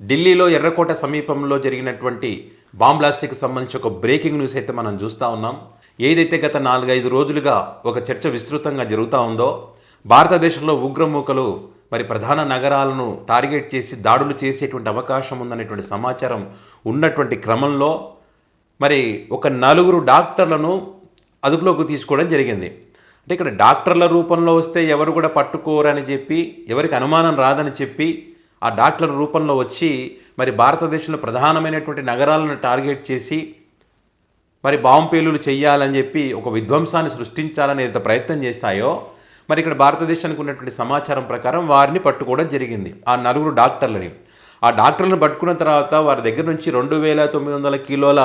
ఢిల్లీలో ఎర్రకోట సమీపంలో జరిగినటువంటి బాంబ్ బ్లాస్ట్కి సంబంధించి ఒక బ్రేకింగ్ న్యూస్ అయితే మనం చూస్తూ ఉన్నాం. ఏదైతే గత 4-5 రోజులుగా ఒక చర్చ విస్తృతంగా జరుగుతూ ఉందో, భారతదేశంలో ఉగ్రమూకలు మరి ప్రధాన నగరాలను టార్గెట్ చేసి దాడులు చేసేటువంటి అవకాశం ఉందనేటువంటి సమాచారం ఉన్నటువంటి క్రమంలో మరి ఒక 4 డాక్టర్లను అదుపులోకి తీసుకోవడం జరిగింది. అంటే ఇక్కడ డాక్టర్ల రూపంలో వస్తే ఎవరు కూడా పట్టుకోరని చెప్పి, ఎవరికి అనుమానం రాదని చెప్పి ఆ డాక్టర్ల రూపంలో వచ్చి మరి భారతదేశంలో ప్రధానమైనటువంటి నగరాలను టార్గెట్ చేసి మరి బాంబు పేలులు చేయాలని చెప్పి ఒక విధ్వంసాన్ని సృష్టించాలని ఏదైతే ప్రయత్నం చేస్తాయో, మరి ఇక్కడ భారతదేశానికి ఉన్నటువంటి సమాచారం ప్రకారం వారిని పట్టుకోవడం జరిగింది. ఆ 4 డాక్టర్లని. ఆ డాక్టర్లను పట్టుకున్న తర్వాత వారి దగ్గర నుంచి 2900 కిలోల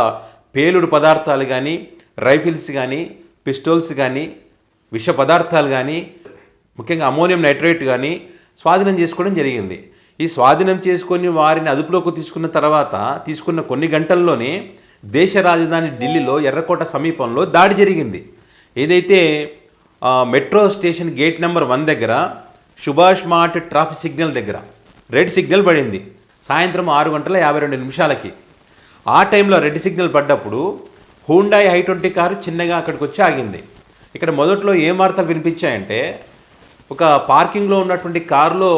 పేలుడు పదార్థాలు కానీ, రైఫిల్స్ కానీ, పిస్టోల్స్ కానీ, విష పదార్థాలు కానీ, ముఖ్యంగా అమోనియం నైట్రేట్ కానీ స్వాధీనం చేసుకోవడం జరిగింది. ఈ స్వాధీనం చేసుకొని వారిని అదుపులోకి తీసుకున్న తర్వాత తీసుకున్న కొన్ని గంటల్లోనే దేశ రాజధాని ఢిల్లీలో ఎర్రకోట సమీపంలో దాడి జరిగింది. ఏదైతే మెట్రో స్టేషన్ గేట్ నెంబర్ 1 దగ్గర సుభాష్ మార్ట్ ట్రాఫిక్ సిగ్నల్ దగ్గర రెడ్ సిగ్నల్ పడింది. సాయంత్రం 6:52 ఆ టైంలో రెడ్ సిగ్నల్ పడ్డప్పుడు హుండాయ్ i20 కారు చిన్నగా అక్కడికి వచ్చి ఆగింది. ఇక్కడ మొదట్లో ఏం వార్తలు వినిపించాయంటే, ఒక పార్కింగ్లో ఉన్నటువంటి కారులో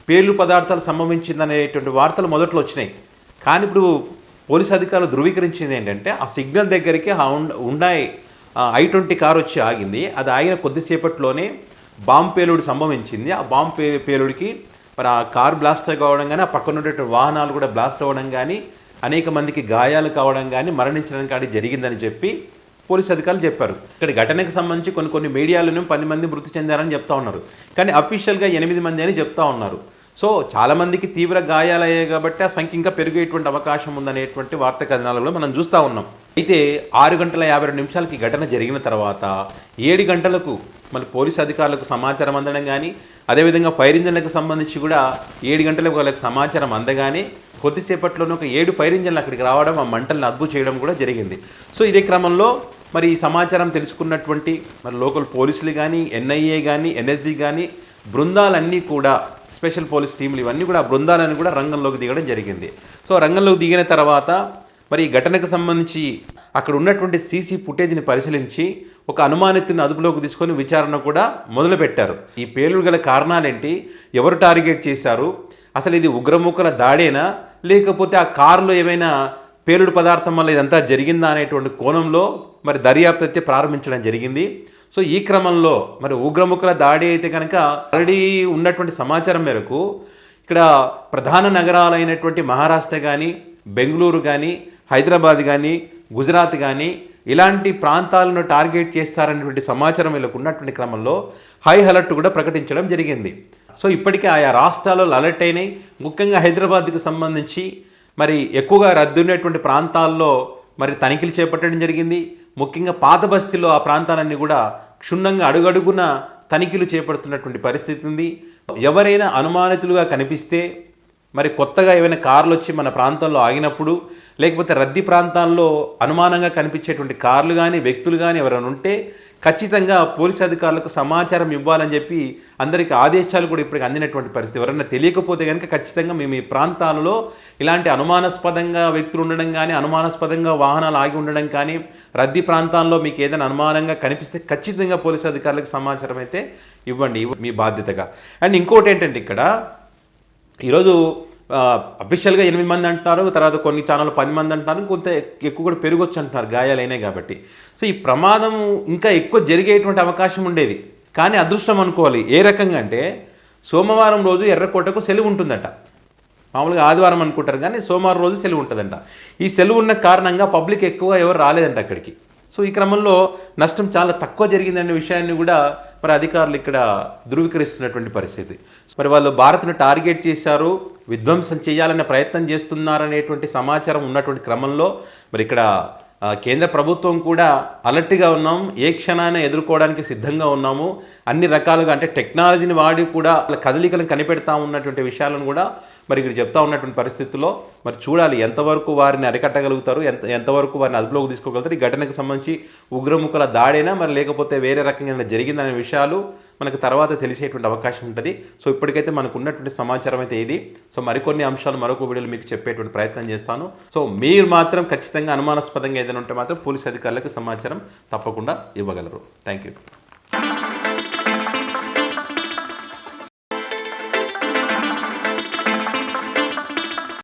పేలు పదార్థాలు సంభవించిందనేటువంటి వార్తలు మొదట్లో వచ్చినాయి. కానీ ఇప్పుడు పోలీసు అధికారులు ధృవీకరించింది ఏంటంటే, ఆ సిగ్నల్ దగ్గరికి హుండాయ్ i20 కారు వచ్చి ఆగింది. అది ఆగిన కొద్దిసేపట్లోనే బాంబు పేలుడు సంభవించింది. ఆ బాంబు పేలుడికి మరి ఆ కారు బ్లాస్ట్ కావడం కానీ, ఆ పక్కన ఉన్నటువంటి వాహనాలు కూడా బ్లాస్ట్ అవ్వడం కానీ, అనేక మందికి గాయాలు కావడం కానీ, మరణించడం కానీ జరిగిందని చెప్పి పోలీసు అధికారులు చెప్పారు. ఇక్కడ ఘటనకు సంబంధించి కొన్ని మీడియాలను 10 మంది మృతి చెందారని చెప్తా ఉన్నారు. కానీ అఫీషియల్గా 8 మంది అని చెప్తా ఉన్నారు. సో చాలామందికి తీవ్ర గాయాలయ్యాయి కాబట్టి ఆ సంఖ్య ఇంకా పెరిగేటువంటి అవకాశం ఉందనేటువంటి వార్తా కథనాలలో మనం చూస్తూ ఉన్నాం. అయితే 6:52 ఘటన జరిగిన తర్వాత 7 గంటలకు మన పోలీసు అధికారులకు సమాచారం అందడం కానీ, అదేవిధంగా ఫైర్ ఇంజన్లకు సంబంధించి కూడా 7 గంటలకు వాళ్ళకి సమాచారం అందగానే కొద్దిసేపట్లోనే ఒక 7 ఫైర్ ఇంజన్లు అక్కడికి రావడం, ఆ మంటలను అదుపు చేయడం కూడా జరిగింది. సో ఇదే క్రమంలో మరి ఈ సమాచారం తెలుసుకున్నటువంటి మరి లోకల్ పోలీసులు కానీ, NIA కానీ, NSG కానీ బృందాలన్నీ కూడా, స్పెషల్ పోలీస్ టీంలు ఇవన్నీ కూడా బృందాలను కూడా రంగంలోకి దిగడం జరిగింది. సో రంగంలోకి దిగిన తర్వాత మరి ఈ ఘటనకు సంబంధించి అక్కడ ఉన్నటువంటి సీసీ ఫుటేజ్ని పరిశీలించి ఒక అనుమానితుని అదుపులోకి తీసుకొని విచారణ కూడా మొదలుపెట్టారు. ఈ పేలుడు గల కారణాలేంటి, ఎవరు టార్గెట్ చేశారు, అసలు ఇది ఉగ్రమూకల దాడేనా, లేకపోతే ఆ కారులో ఏమైనా పేలుడు పదార్థం వల్ల ఇదంతా జరిగిందా అనేటువంటి కోణంలో మరి దర్యాప్తు అయితే ప్రారంభించడం జరిగింది. సో ఈ క్రమంలో మరి ఉగ్రముఖుల దాడి అయితే కనుక ఆల్రెడీ ఉన్నటువంటి సమాచారం మేరకు ఇక్కడ ప్రధాన నగరాలైనటువంటి మహారాష్ట్ర కానీ, బెంగళూరు కానీ, హైదరాబాద్ కానీ, గుజరాత్ కానీ ఇలాంటి ప్రాంతాలను టార్గెట్ చేస్తారనేటువంటి సమాచారం వీళ్ళకు ఉన్నటువంటి క్రమంలో హై అలర్ట్ కూడా ప్రకటించడం జరిగింది. సో ఇప్పటికే ఆయా రాష్ట్రాలలో అలర్ట్ అయినాయి. ముఖ్యంగా హైదరాబాద్కి సంబంధించి మరి ఎక్కువగా రద్దీ ఉన్నటువంటి ప్రాంతాల్లో మరి తనిఖీలు చేపట్టడం జరిగింది. ముఖ్యంగా పాత బస్తీలో ఆ ప్రాంతాలన్నీ కూడా క్షుణ్ణంగా అడుగడుగున తనిఖీలు చేపడుతున్నటువంటి పరిస్థితి ఉంది. ఎవరైనా అనుమానితులుగా కనిపిస్తే, మరి కొత్తగా ఏమైనా కార్లు వచ్చి మన ప్రాంతంలో ఆగినప్పుడు, లేకపోతే రద్దీ ప్రాంతాల్లో అనుమానంగా కనిపించేటువంటి కార్లు కానీ, వ్యక్తులు కానీ ఎవరైనా ఉంటే ఖచ్చితంగా పోలీసు అధికారులకు సమాచారం ఇవ్వాలని చెప్పి అందరికీ ఆదేశాలు కూడా ఇప్పటికి అందినటువంటి పరిస్థితి. ఎవరైనా తెలియకపోతే కనుక ఖచ్చితంగా మేము ఈ ప్రాంతాలలో ఇలాంటి అనుమానాస్పదంగా వ్యక్తులు ఉండడం కానీ, అనుమానాస్పదంగా వాహనాలు ఆగి ఉండడం కానీ, రద్దీ ప్రాంతాల్లో మీకు ఏదైనా అనుమానంగా కనిపిస్తే ఖచ్చితంగా పోలీసు అధికారులకు సమాచారం అయితే ఇవ్వండి, మీ బాధ్యతగా. అండ్ ఇంకోటి ఏంటంటే, ఇక్కడ ఈరోజు అఫీషియల్గా 8 మంది అంటున్నారు, తర్వాత కొన్ని ఛానల్ 10 మంది అంటున్నారు, కొంత ఎక్కువ కూడా పెరగొచ్చు అంటున్నారు గాయాలైనాయి కాబట్టి. సో ఈ ప్రమాదం ఇంకా ఎక్కువ జరిగేటువంటి అవకాశం ఉండేది. కానీ అదృష్టం అనుకోవాలి. ఏ రకంగా అంటే, సోమవారం రోజు ఎర్రకోటకు సెలవు ఉంటుందట. మామూలుగా ఆదివారం అనుకుంటారు కానీ సోమవారం రోజు సెలవు ఉంటుందంట. ఈ సెలవు ఉన్న కారణంగా పబ్లిక్ ఎక్కువ ఎవరు రాలేదంట అక్కడికి. సో ఈ క్రమంలో నష్టం చాలా తక్కువ జరిగిందనే విషయాన్ని కూడా మరి అధికారులు ఇక్కడ ధృవీకరిస్తున్నటువంటి పరిస్థితి. మరి వాళ్ళు భారత్ను టార్గెట్ చేశారు, విధ్వంసం చేయాలనే ప్రయత్నం చేస్తున్నారనేటువంటి సమాచారం ఉన్నటువంటి క్రమంలో మరి ఇక్కడ కేంద్ర ప్రభుత్వం కూడా అలర్ట్గా ఉన్నాం, ఏ క్షణాన్ని ఎదుర్కోవడానికి సిద్ధంగా ఉన్నాము, అన్ని రకాలుగా అంటే టెక్నాలజీని వాడి కూడా వాళ్ళ కదలికలను కనిపెడతా ఉన్నటువంటి విషయాలను కూడా మరి ఇక్కడ చెప్తా ఉన్నటువంటి పరిస్థితుల్లో మరి చూడాలి ఎంతవరకు వారిని అరికట్టగలుగుతారు, ఎంతవరకు వారిని అదుపులోకి తీసుకోగలుగుతారు. ఈ ఘటనకు సంబంధించి ఉగ్రముఖుల దాడైనా మరి లేకపోతే వేరే రకంగా జరిగిందనే విషయాలు మనకు తర్వాత తెలిసేటువంటి అవకాశం ఉంటుంది. సో ఇప్పటికైతే మనకు ఉన్నటువంటి సమాచారం అయితే ఇది. సో మరికొన్ని అంశాలు మరొక వీడియోలో మీకు చెప్పేటువంటి ప్రయత్నం చేస్తాను. సో మీరు మాత్రం ఖచ్చితంగా అనుమానాస్పదంగా ఏదైనా ఉంటే మాత్రం పోలీస్ అధికారులకు సమాచారం తప్పకుండా ఇవ్వగలరు. Thank you.